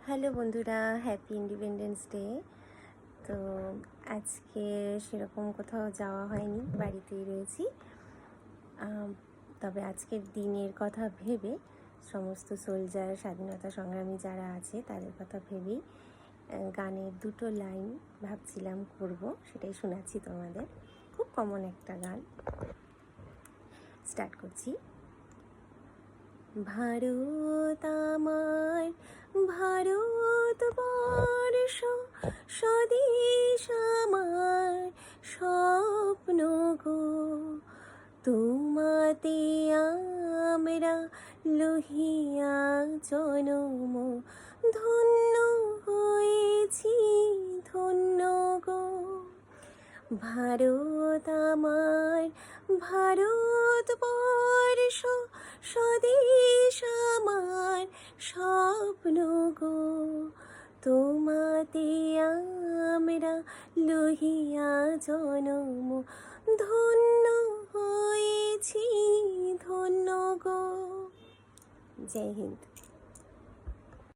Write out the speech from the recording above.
Hello বন্ধুরা, happy independence day. তো আজকে সেরকম কোথাও যাওয়া হয়নি, বাড়িতেই রয়েছি। তবে আজকের দিনের কথা ভেবে সমস্ত সোলজার, স্বাধীনতা সংগ্রামী যারা আছে তাদের কথা ভেবেই গানের দুটো লাইন ভাবছিলাম করব, সেটাই শোনাচ্ছি তোমাদের। খুব কমন একটা গান, স্টার্ট করছি। ভারত আমার ভারতবর্ষ, স্বদেশ আমার স্বপ্ন গো। তোমাতে আমরা লোহিয়া জনম, ধন্য হয়েছি ধন্য গো। ভারত আমার ভারতবর্ষ, স্বদেশ আমার স্বপ্ন গো। তোমাতে আমরা লোহিয়া জনম, ধন্য হয়েছি ধন্য গো। জয় হিন্দ।